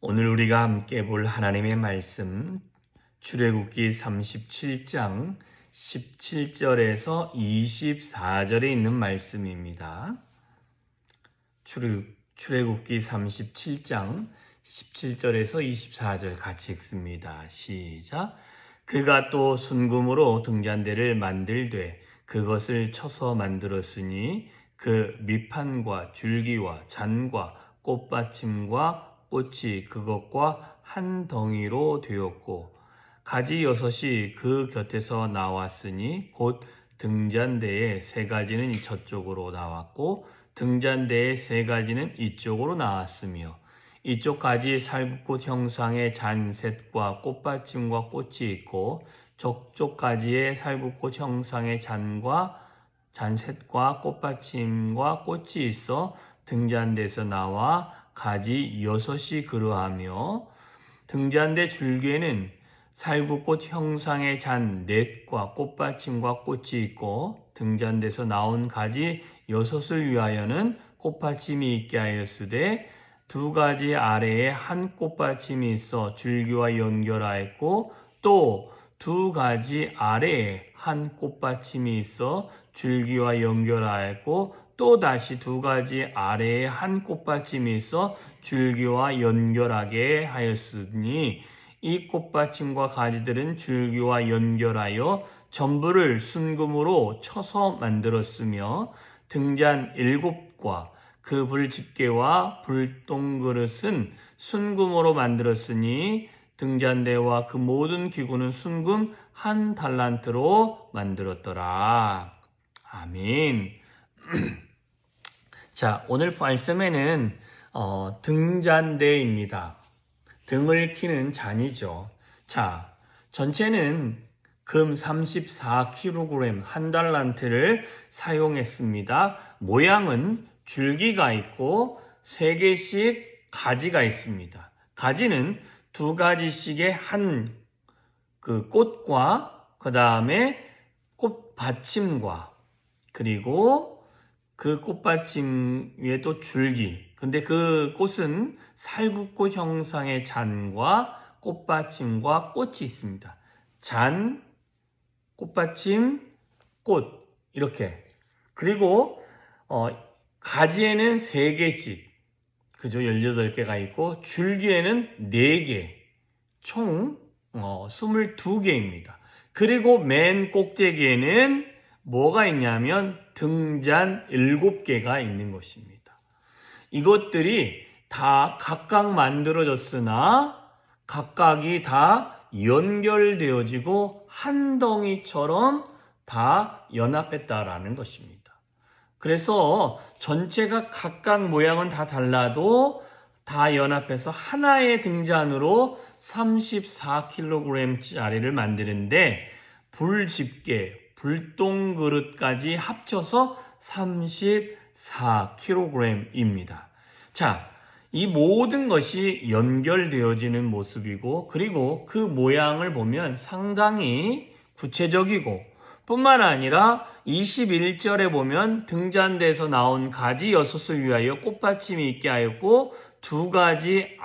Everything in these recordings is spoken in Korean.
오늘 우리가 함께 볼 하나님의 말씀 출애굽기 37장 17절에서 24절에 있는 말씀입니다. 출애굽기 37장 17절에서 24절 같이 읽습니다. 시작. 그가 또 순금으로 등잔대를 만들되 그것을 쳐서 만들었으니 그 밑판과 줄기와 잔과 꽃받침과 꽃이 그것과 한 덩이로 되었고 가지 6이 그 곁에서 나왔으니 곧 등잔대의 3가지는 저쪽으로 나왔고 등잔대의 3가지는 이쪽으로 나왔으며 이쪽 가지 살구꽃 형상의 잔셋과 꽃받침과 꽃이 있고 저쪽 가지에 살구꽃 형상의 잔셋과 꽃받침과 꽃이 있어 등잔대에서 나와 가지 6이 그러하며 등잔대 줄기에는 살구꽃 형상의 잔 넷과 꽃받침과 꽃이 있고 등잔대에서 나온 가지 6을 위하여는 꽃받침이 있게 하였으되 2가지 아래에 한 꽃받침이 있어 줄기와 연결하였고 또 2가지 아래에 한 꽃받침이 있어 줄기와 연결하였고 또 다시 2가지 아래에 한 꽃받침이 있어 줄기와 연결하게 하였으니 이 꽃받침과 가지들은 줄기와 연결하여 전부를 순금으로 쳐서 만들었으며 등잔 7과 그 불집게와 불똥그릇은 순금으로 만들었으니 등잔대와 그 모든 기구는 순금 1달란트로 만들었더라. 아멘. 자, 오늘 말씀에는 등잔대입니다. 등을 키는 잔이죠. 자, 전체는 금 34kg 1달란트를 사용했습니다. 모양은 줄기가 있고 3개씩 가지가 있습니다. 가지는 2가지씩의 한 그 꽃과 그 다음에 꽃받침과 그리고 그 꽃받침 위에 또 줄기. 근데 그 꽃은 살구꽃 형상의 잔과 꽃받침과 꽃이 있습니다. 잔, 꽃받침, 꽃 이렇게. 그리고 가지에는 3개씩, 그죠? 18개가 있고 줄기에는 4개, 총 22개입니다. 그리고 맨 꼭대기에는 뭐가 있냐면 등잔 7개가 있는 것입니다. 이것들이 다 각각 만들어졌으나 각각이 다 연결되어지고 한 덩이처럼 다 연합했다라는 것입니다. 그래서 전체가 각각 모양은 다 달라도 다 연합해서 하나의 등잔으로 34kg짜리를 만드는데 불집게, 불똥그릇까지 합쳐서 34kg입니다. 자, 이 모든 것이 연결되어지는 모습이고 그리고 그 모양을 보면 상당히 구체적이고 뿐만 아니라 21절에 보면 등잔대에서 나온 가지 6을 위하여 꽃받침이 있게 하였고 2가지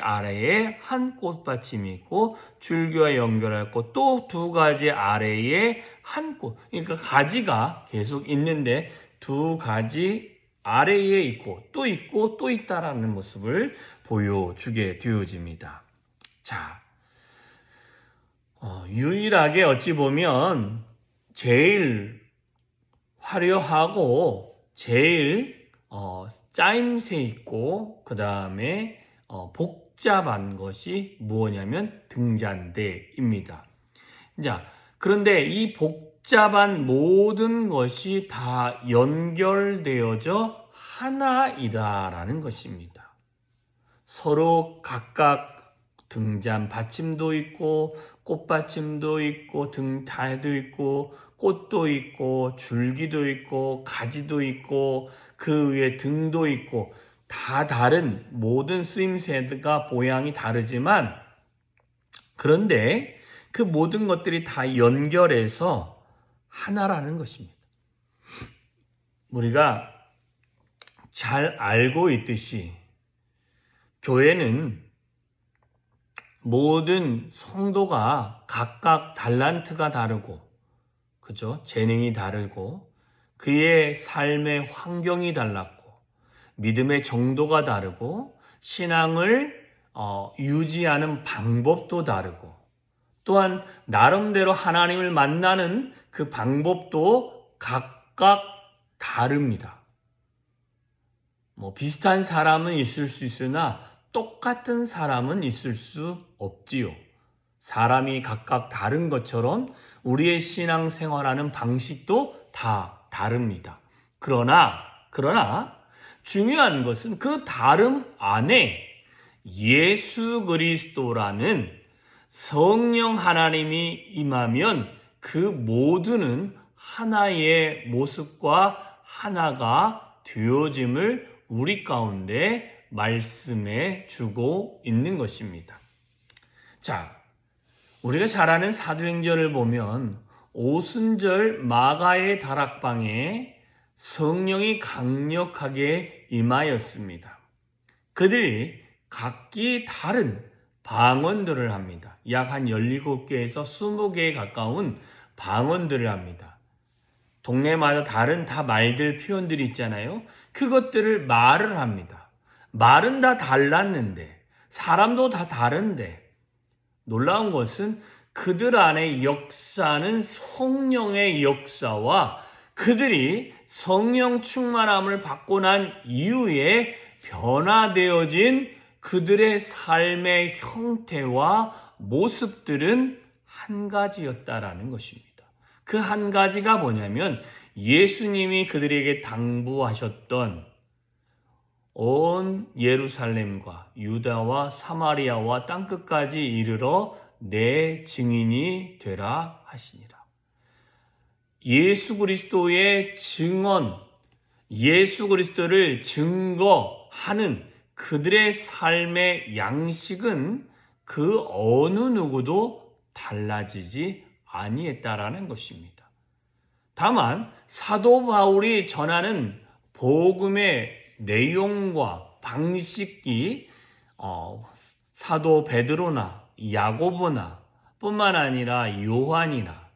아래에 한 꽃받침이 있고 줄기와 연결하였고 또 2가지 아래에 한 꽃. 그러니까 가지가 계속 있는데 2가지 아래에 있고 또 있다라는 모습을 보여주게 되어집니다. 자, 유일하게 어찌 보면 제일 화려하고 제일 짜임새 있고 그 다음에 복잡한 것이 무엇이냐면 등잔대입니다. 자, 그런데 이 복잡한 모든 것이 다 연결되어져 하나이다라는 것입니다. 서로 각각 등잔 받침도 있고 꽃받침도 있고 등달도 있고 꽃도 있고 줄기도 있고 가지도 있고 그 위에 등도 있고 다 다른 모든 쓰임새가 모양이 다르지만 그런데 그 모든 것들이 다 연결해서 하나라는 것입니다. 우리가 잘 알고 있듯이 교회는 모든 성도가 각각 달란트가 다르고, 그죠? 재능이 다르고, 그의 삶의 환경이 달랐고, 믿음의 정도가 다르고, 신앙을 유지하는 방법도 다르고, 또한 나름대로 하나님을 만나는 그 방법도 각각 다릅니다. 비슷한 사람은 있을 수 있으나 똑같은 사람은 있을 수 없지요. 사람이 각각 다른 것처럼 우리의 신앙생활하는 방식도 다 다릅니다. 그러나 중요한 것은 그 다름 안에 예수 그리스도라는 성령 하나님이 임하면 그 모두는 하나의 모습과 하나가 되어짐을 우리 가운데 말씀해 주고 있는 것입니다. 자, 우리가 잘 아는 사도행전을 보면 오순절 마가의 다락방에 성령이 강력하게 임하였습니다. 그들이 각기 다른 방언들을 합니다. 약 한 17개에서 20개에 가까운 방언들을 합니다. 동네마다 다른 다 말들 표현들이 있잖아요. 그것들을 말을 합니다. 말은 다 달랐는데, 사람도 다 다른데, 놀라운 것은 그들 안에 역사는 성령의 역사와 그들이 성령 충만함을 받고 난 이후에 변화되어진 그들의 삶의 형태와 모습들은 한 가지였다라는 것입니다. 그 한 가지가 뭐냐면 예수님이 그들에게 당부하셨던 온 예루살렘과 유다와 사마리아와 땅끝까지 이르러 내 증인이 되라 하시니라. 예수 그리스도의 증언, 예수 그리스도를 증거하는 그들의 삶의 양식은 그 어느 누구도 달라지지 아니했다라는 것입니다. 다만 사도 바울이 전하는 복음의 내용과 방식이 사도 베드로나 야고보나 뿐만 아니라 요한이나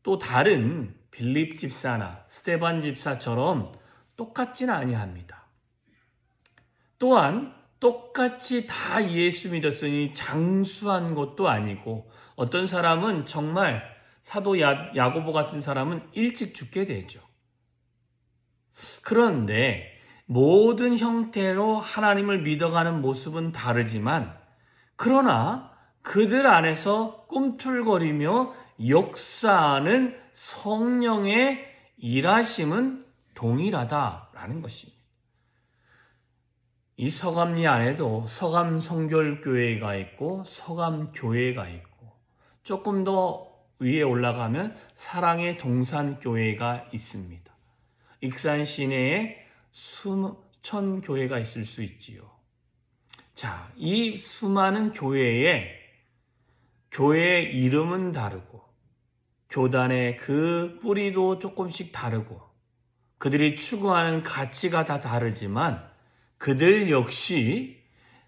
또 다른 빌립 집사나 스데반 집사처럼 똑같지는 아니합니다. 또한 똑같이 다 예수 믿었으니 장수한 것도 아니고 어떤 사람은 정말 사도 야고보 같은 사람은 일찍 죽게 되죠. 그런데 모든 형태로 하나님을 믿어가는 모습은 다르지만 그러나 그들 안에서 꿈틀거리며 역사하는 성령의 일하심은 동일하다라는 것입니다. 이 서감리 안에도 서감 성결교회가 있고 서감 교회가 있고 조금 더 위에 올라가면 사랑의 동산교회가 있습니다. 익산 시내에 수천 교회가 있을 수 있지요. 자, 이 수많은 교회의 이름은 다르고 교단의 그 뿌리도 조금씩 다르고 그들이 추구하는 가치가 다 다르지만 그들 역시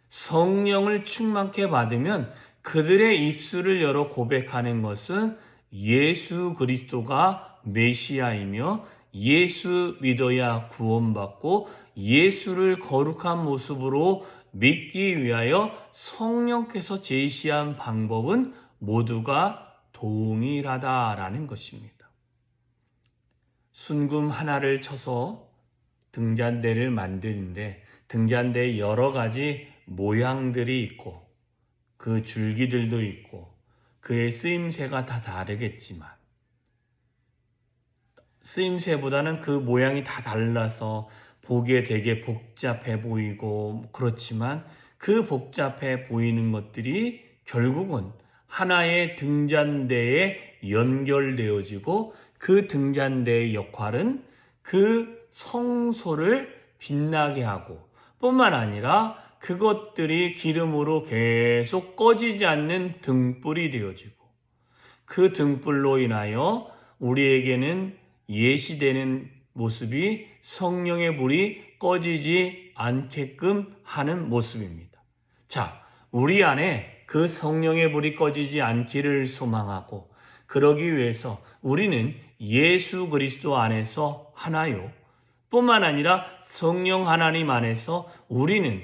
성령을 충만케 받으면 그들의 입술을 열어 고백하는 것은 예수 그리스도가 메시아이며 예수 믿어야 구원받고 예수를 거룩한 모습으로 믿기 위하여 성령께서 제시한 방법은 모두가 동일하다라는 것입니다. 순금 하나를 쳐서 등잔대를 만드는데 등잔대에 여러 가지 모양들이 있고 그 줄기들도 있고 그의 쓰임새가 다 다르겠지만 쓰임새보다는 그 모양이 다 달라서 보기에 되게 복잡해 보이고 그렇지만 그 복잡해 보이는 것들이 결국은 하나의 등잔대에 연결되어지고 그 등잔대의 역할은 그 성소를 빛나게 하고 뿐만 아니라 그것들이 기름으로 계속 꺼지지 않는 등불이 되어지고 그 등불로 인하여 우리에게는 예시되는 모습이 성령의 불이 꺼지지 않게끔 하는 모습입니다. 자, 우리 안에 그 성령의 불이 꺼지지 않기를 소망하고 그러기 위해서 우리는 예수 그리스도 안에서 하나요. 뿐만 아니라 성령 하나님 안에서 우리는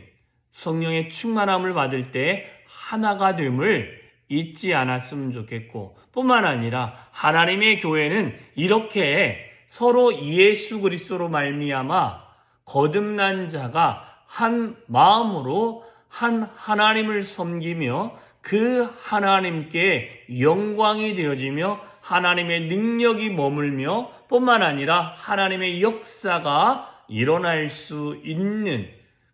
성령의 충만함을 받을 때 하나가 됨을 잊지 않았으면 좋겠고 뿐만 아니라 하나님의 교회는 이렇게 서로 예수 그리스도로 말미암아 거듭난 자가 한 마음으로 한 하나님을 섬기며 그 하나님께 영광이 되어지며 하나님의 능력이 머물며 뿐만 아니라 하나님의 역사가 일어날 수 있는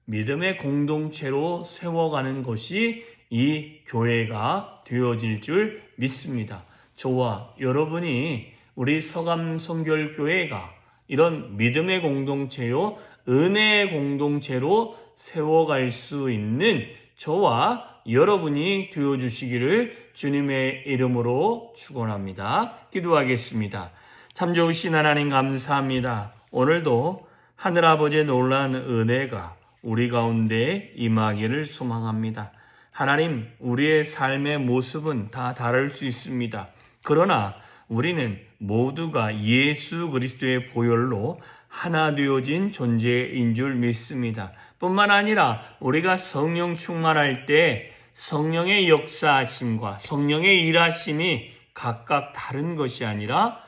믿음의 공동체로 세워가는 것이 이 교회가 되어질 줄 믿습니다. 저와 여러분이 우리 서감성결교회가 이런 믿음의 공동체요, 은혜의 공동체로 세워갈 수 있는 저와 여러분이 되어주시기를 주님의 이름으로 축원합니다. 기도하겠습니다. 참 좋으신 하나님 감사합니다. 오늘도 하늘아버지의 놀라운 은혜가 우리 가운데 임하기를 소망합니다. 하나님, 우리의 삶의 모습은 다 다를 수 있습니다. 그러나 우리는 모두가 예수 그리스도의 보혈로 하나 되어진 존재인 줄 믿습니다. 뿐만 아니라 우리가 성령 충만할 때 성령의 역사하심과 성령의 일하심이 각각 다른 것이 아니라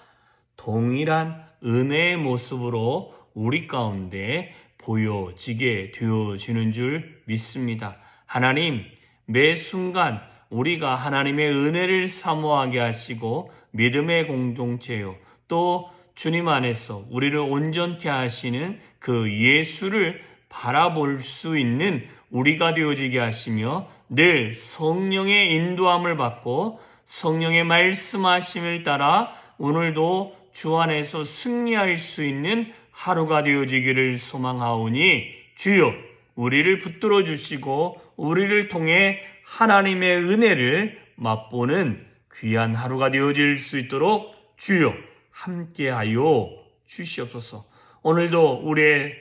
동일한 은혜의 모습으로 우리 가운데 보여지게 되어지는 줄 믿습니다. 하나님, 매 순간 우리가 하나님의 은혜를 사모하게 하시고 믿음의 공동체요, 또 주님 안에서 우리를 온전케 하시는 그 예수를 바라볼 수 있는 우리가 되어지게 하시며 늘 성령의 인도함을 받고 성령의 말씀하심을 따라 오늘도 주 안에서 승리할 수 있는 하루가 되어지기를 소망하오니 주여 우리를 붙들어 주시고 우리를 통해 하나님의 은혜를 맛보는 귀한 하루가 되어질 수 있도록 주여 함께하여 주시옵소서. 오늘도 우리의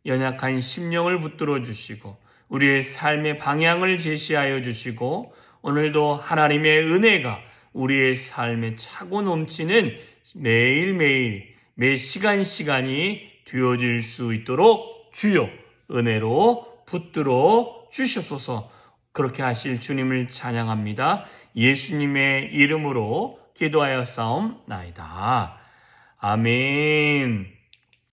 연약한 심령을 붙들어 주시고 우리의 삶의 방향을 제시하여 주시고 오늘도 하나님의 은혜가 우리의 삶에 차고 넘치는 매일매일 매 시간이 되어질 수 있도록 주여 은혜로 붙들어 주시옵소서. 그렇게 하실 주님을 찬양합니다. 예수님의 이름으로 기도하여 싸움나이다. 아멘.